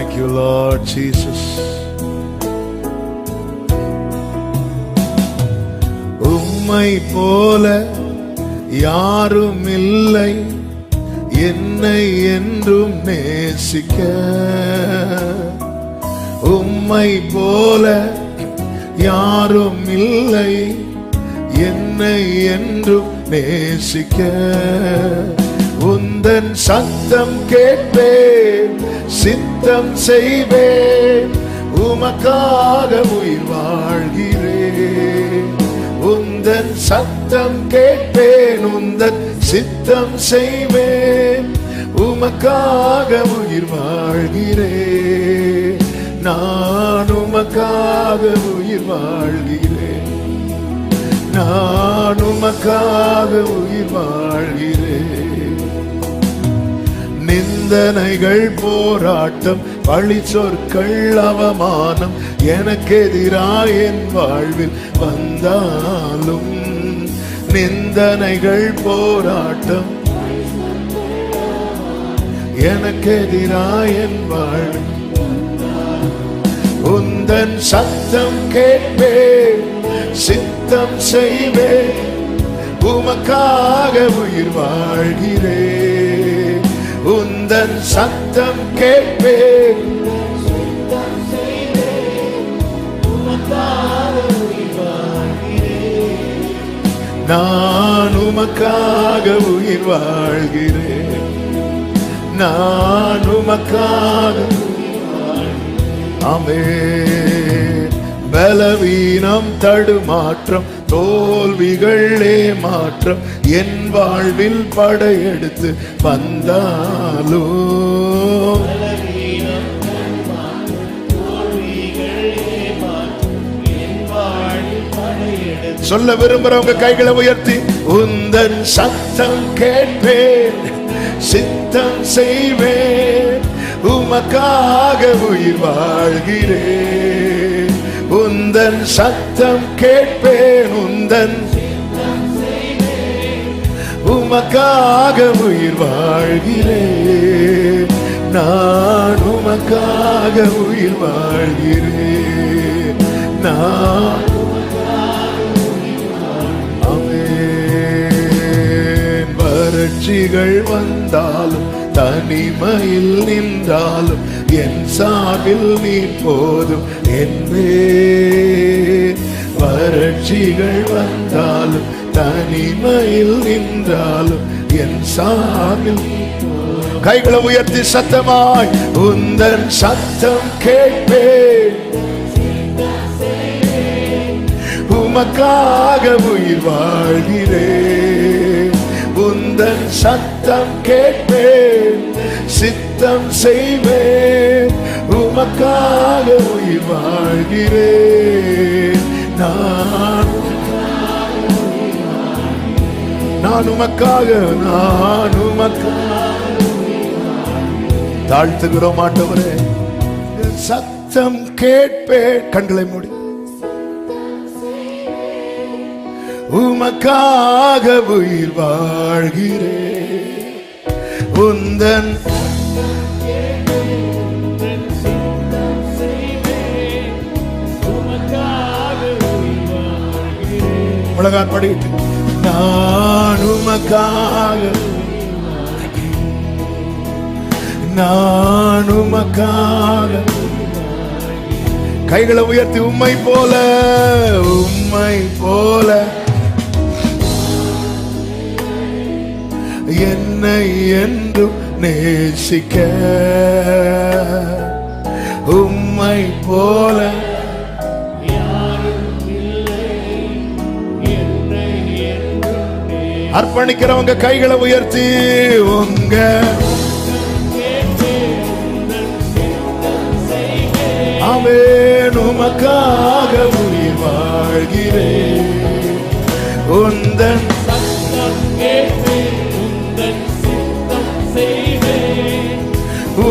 Thank you, Lord Jesus. உம்மை போல யாரும் இல்லை என்னை என்றும் நேசிக்க. உம்மை போல யாரும் இல்லை என்னை என்றும் நேசிக்க. உந்தன் சத்தம் கேட்பேன், சித்தம் செய்வேன், உமக்காக உயிர் வாழ்கிறேன். உந்தன் சத்தம் கேட்பேன், உந்தன் சித்தம் செய்வேன், உமக்காக உயிர் வாழ்கிறேன். நான் உமக்காக உயிர் வாழ்கிறேன், நான் உமக்காக உயிர் வாழ்கிறேன். நிந்தனைகள், போராட்டம், பழி சொற்கள், அவமானம் எனக்கு எதிராய் என் வாழ்வில் வந்தாலும், நிந்தனைகள், போராட்டம் எனக்கு எதிராய் என் வாழ்வில், உந்தன் சத்தம் கேட்பேன், சித்தம் செய்வேன், உமக்காக உயிர் வாழ்கிறேன். உந்தன் சத்தம் கேட்பேன், சித்தம் செய்வேன், உமக்காக உயிர் வாழ்கிறேன். நான் உமக்காக உயிர் வாழ்கிறேன், நான் உமக்காக உயிர் வாழ்கிறேன். ஆமென். பலவீனம், தடுமாற்றம், தோல்விகள், ஏமாற்றம் என் வாழ்வில் படையெடுத்து வந்தாலும், சொல்ல விரும்புறவங்க கைகளை உயர்த்தி, உந்தன் சத்தம் கேட்பேன், சித்தம் செய்வேன், உமக்காக உயிர் வாழ்கிறேன். உந்தன் சத்தம் கேட்பேன், உந்தன் உமக்காக உயிர் வாழ்கிறேன். நான் உமக்காக உயிர் வாழ்கிறேன், நான் ஆமென். வறட்சிகள் வந்தாலும், தனிமையில் நின்றாலும், என் சாவில் நீ போதும் என்பே. வறட்சிகள் வந்தாலும், தனிமையில் நின்றாலும், என் சாவில். கைகளை உயர்த்தி சத்தமாய், உந்தன் சத்தம் கேட்பேன், உமக்காக உயிர் வாழ்கிறேன். உந்தன் சத்தம் கேட்பேன், சித்தம் செய்வேன், உமக்காக உயிர் வாழ்கிறேன். நான் உமக்காக, நான் உமக்காக தாழ்த்துகிறோம் ஆண்டவரே. சத்தம் கேட்பேன், கண்களை மூடி, உமக்காக உயிர் வாழ்கிறேன். உந்தன் உலகான் படிட்டு, நான் உமக்காக, நான் உமக்காக. கைகளை உயர்த்தி, உம்மை போல, உம்மை போல என்னை என்றும் நேசிக்க. உம்மை போல அர்ப்பணிக்கிறவங்க கைகளை உயர்த்தி, உங்க ஆமென். உமக்காக உயிர் வாழ்கிறேன். உந்தன்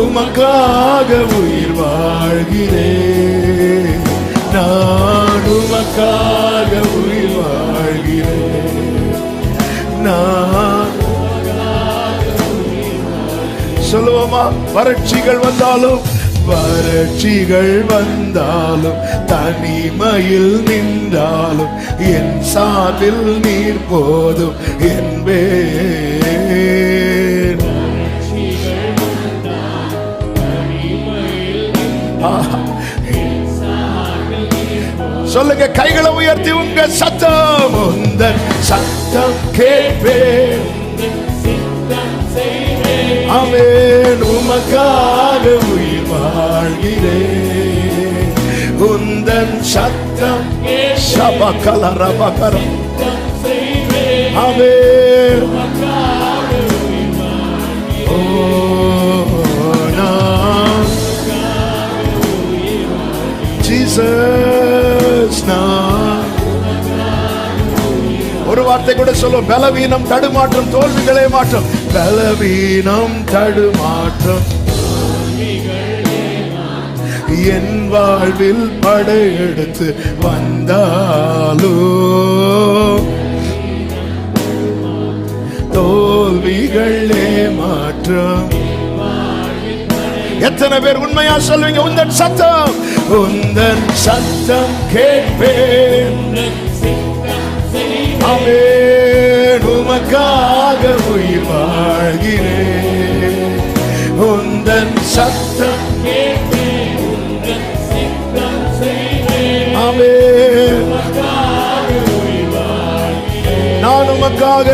உமக்காக உயிர் வாழ்கிறேன். நான் உமக்காக உயிர் வாழ்கிறேன். நான் சொல்லுவோமா? வறட்சிகள் வந்தாலும், வறட்சிகள் வந்தாலும் தனிமையில் நின்றாலும் என் சார்பில் நீர் போதும் என்பேன். சொல்லுங்க, கைகளை உயர்த்தி உங்க சத்தம். உந்தன் சத்தம் கேட்பேன், ஆமென். உமக்காக உயிர் வாழ்கிறேன். உந்தன் சத்தம் ஷபகலரபகர, ஆமென். ஓ நான் ஜீசஸ், நான் ஒரு வார்த்தை கூட சொல்லும். பலவீனம், தடுமாற்றம், தோல்விகளே மாற்றம். பலவீனம், தடுமாற்றம் என் வாழ்வில் படையெடுத்து வந்தாலோ தோல்விகளே மாற்றம். எத்தனை பேர் உண்மையா சொல்வீங்க? உந்தன் சத்தம், உந்தன் சத்தம் கேட்பேன், ஆமென். உமக்காக உயிர் வாழ்கிறேன். உந்தன் சத்தம் கேட்பேன், ஆமென். நான் உமக்காக,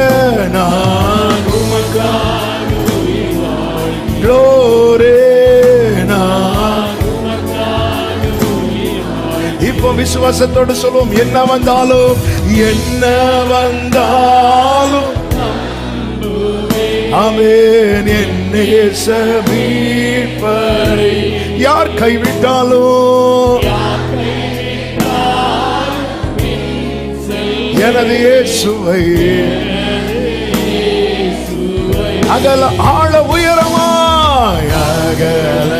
நான் உமக்காக உயிர் வாழ்கிறேன். க்ளோரி. இப்போ விசுவாசத்தோடு சொல்லுவோம். என்ன வந்தாலும், என்ன வந்தாலும், ஆமென். என்னை மீட்பரை யார் கைவிட்டாலும் எனது இயேசுவை அகல ஆழ உயரமாய், அகல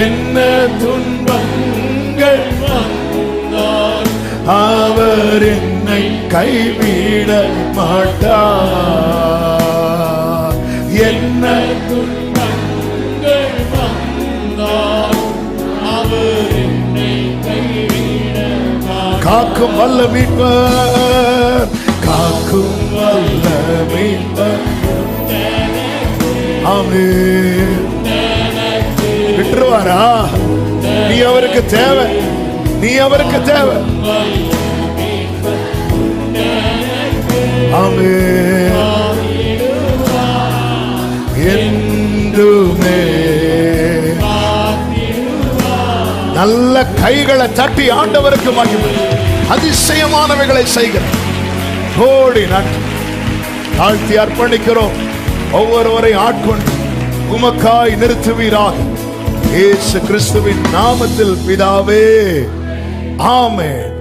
என்ன துன்பங்கள் வந்தால் அவர் என்னை கைவிட மாட்டார். என்ன துன்பங்கள் வந்தால் அவர் என்னை கைவிட மாட்டார். காக்கும் வல்ல மீட்பர், காக்கும் வல்ல மீட்பர், ஆமென். விட்டுருவாரா? நீ அவருக்கு தேவை, நீ அவருக்கு தேவை. ஆமென். என்றுமே நல்ல கைகளை தட்டி ஆண்டவருக்கு மகிமை. அதிசயமானவைகளை செய்கிறோம். கோடி நன்றி. தாழ்த்தி அர்ப்பணிக்கிறோம். ஒவ்வொருவரை ஆட்கொண்டு உமக்காய் நிறுத்துவீராக. இயேசு கிறிஸ்துவின் நாமத்தில் பிதாவே, ஆமென்.